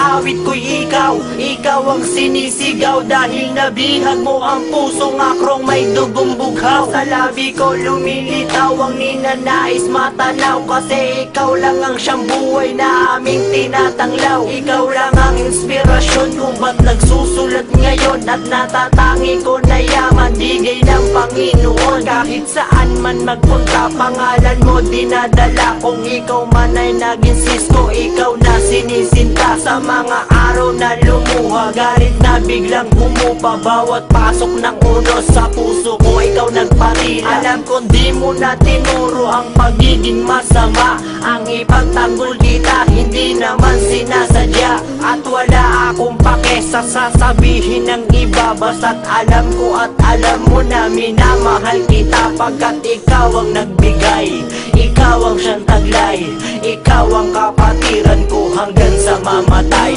awit ko'y ikaw. Ikaw ang sinisigaw dahil nabihag mo ang pusong akrong may dugong bughaw. Sa labi ko lumilitaw ang ninanais matanaw, kasi ikaw lang ang siyang buhay na aming tinatanglaw. Ikaw lang ang inspirasyon kung ba't nagsusulat ngayon, at natatangi ko na yaman bigay ng Panginoon. Kahit saan man magpunta pangalan mo dinadala. Kung ikaw man ay naging sisko, ikaw na sinisinta. Sa mga araw na lumuha, galit na biglang umupa. Bawat pasok ng unos sa puso ko, ikaw nagpatila. Alam ko di mo na tinuro ang pagiging masama. Ang ipagtanggol kita hindi naman sinasadya, at wala akong pake sa sasabihin ng iba. Basta't alam ko at alam mo na minamahal kita, pagkat ikaw ang nagbigay, ikaw ang siyang taglay, ikaw ang kapatiran ko hanggang sa mamatay.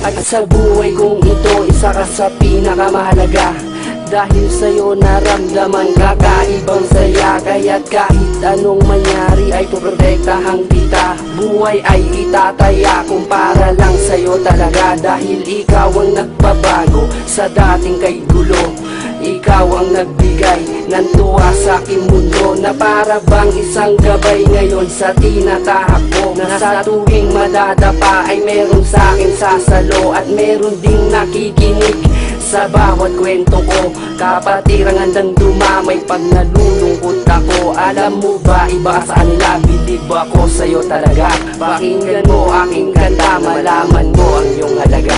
At sa buhay kong ito, isa ka sa pinakamahalaga. Dahil sa'yo naramdaman kakaibang saya. Kaya't kahit anong mangyari ay poprotektahan kita. Buhay ay itataya kung para lang sa'yo talaga. Dahil ikaw ang nagbabago sa dating kay gulo. Ikaw ang nagbigay ng tuwa sa aking mundo, na para bang isang gabay ngayon sa tinatahak ko. Na sa tuwing madadapa ay meron sa akin sasalo, at meron ding nakikinig sa bawat kwento ko. Kapatirang handang dumamay pag nalulungkot ako. Alam mo ba, iba sa kanila, bilib ako sa'yo talaga. Pakinggan mo aking kanta, malaman mo ang iyong halaga.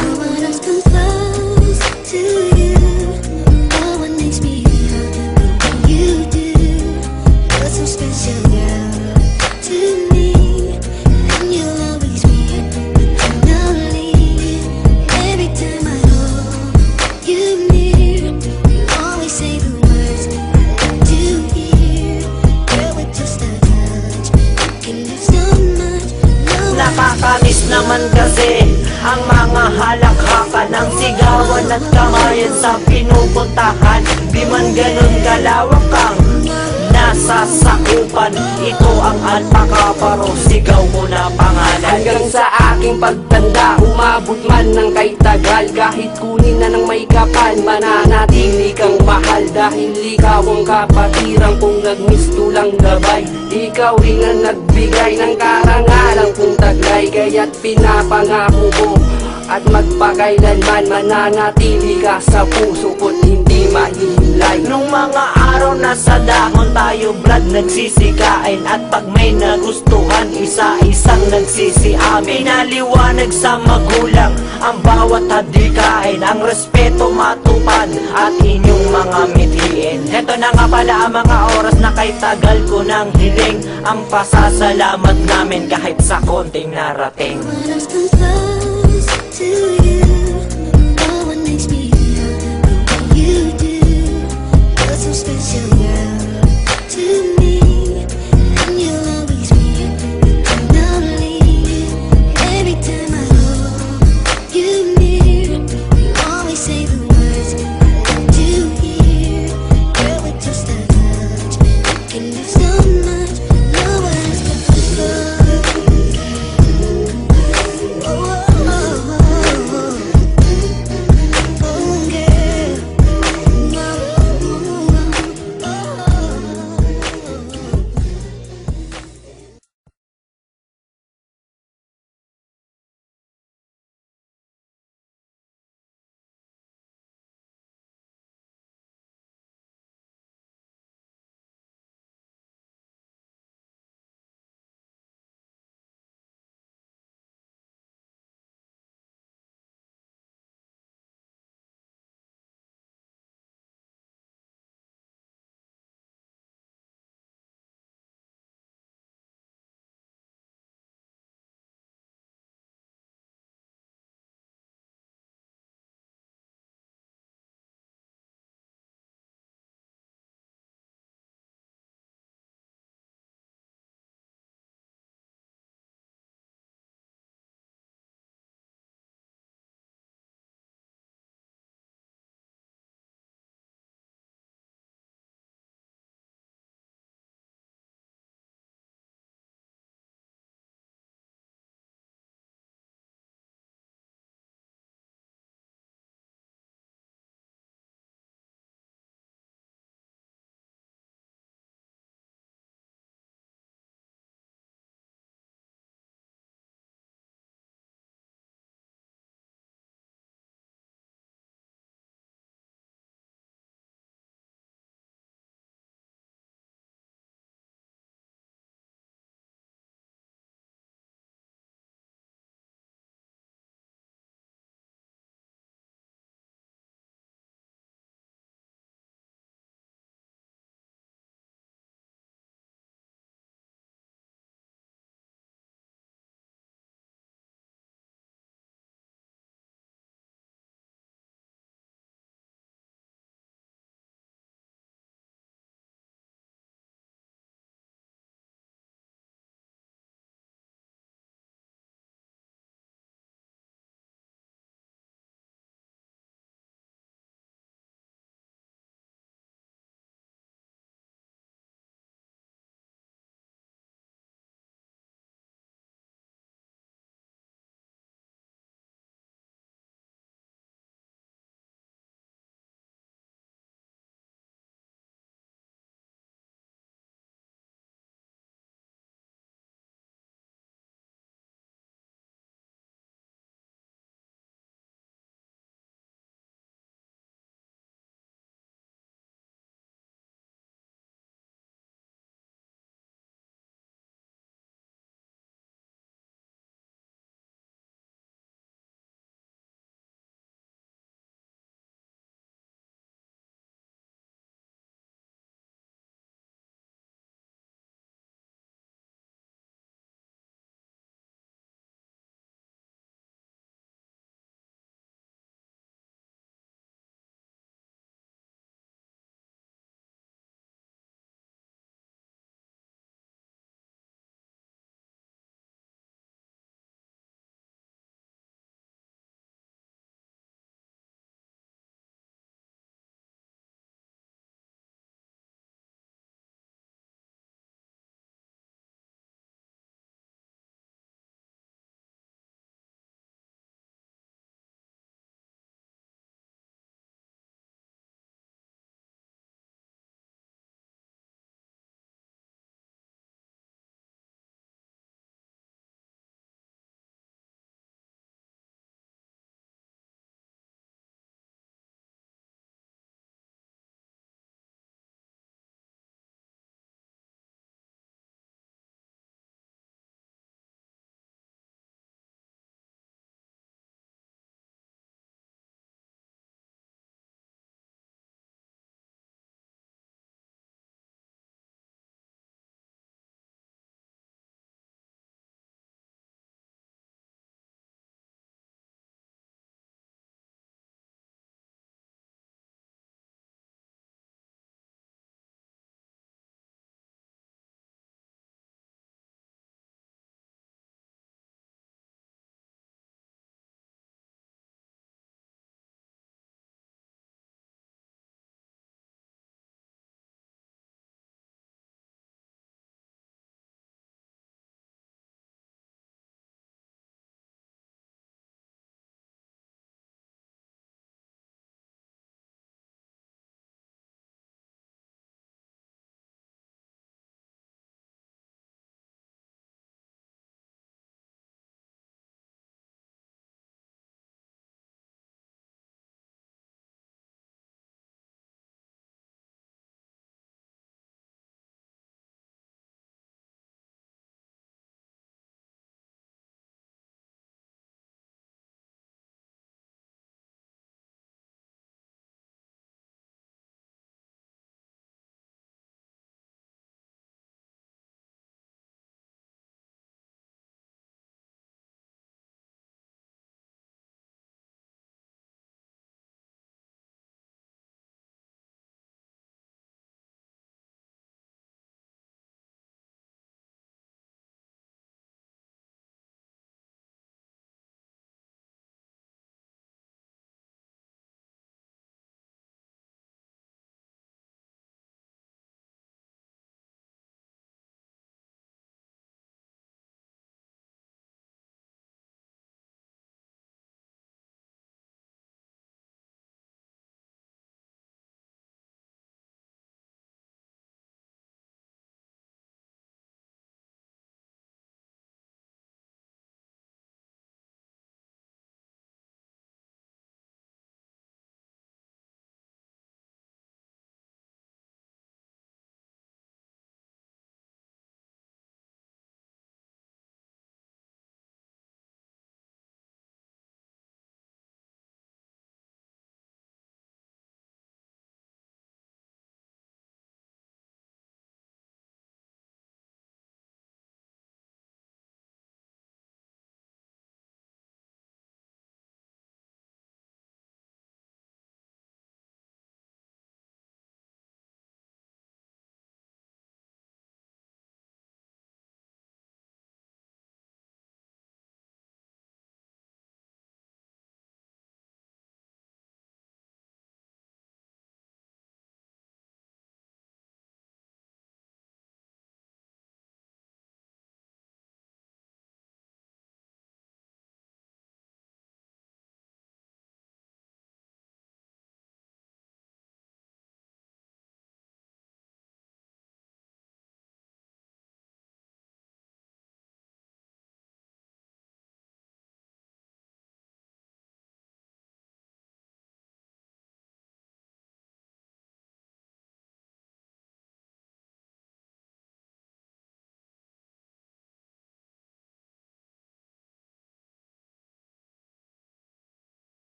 Nakakamiss naman kasi ang mga halakhakan, ang sigawan at kamayan sa pinupuntahan. Di man ganun kalawak ang nasa sakupan, ito ang alpakaparo, sigaw mo na pangalan. Hanggang sa aking pagtanda, umabot man ng kay tagal. Kahit kunin na ng may kapal, mananatili kang mahal. Dahil ikaw ang kapatiran kung nagmistulang gabay. Ikaw rin ang nagbigay ng karangalan kung taglay. Kaya't pinapangako ko at magpakailanman, mananatili ka sa puso ko't hindi mahihimlay. Nung mga araw na sa dahon tayo brad nagsisikain, at pag may nagustuhan isa-isang nagsisiamin. Pinaliwanag sa magulang ang bawat hadikain, ang respeto matupad at inyong mga mithiin. Heto na nga pala ang mga oras na kay tagal ko nang hiling, ang pasasalamat namin kahit sa konting narating.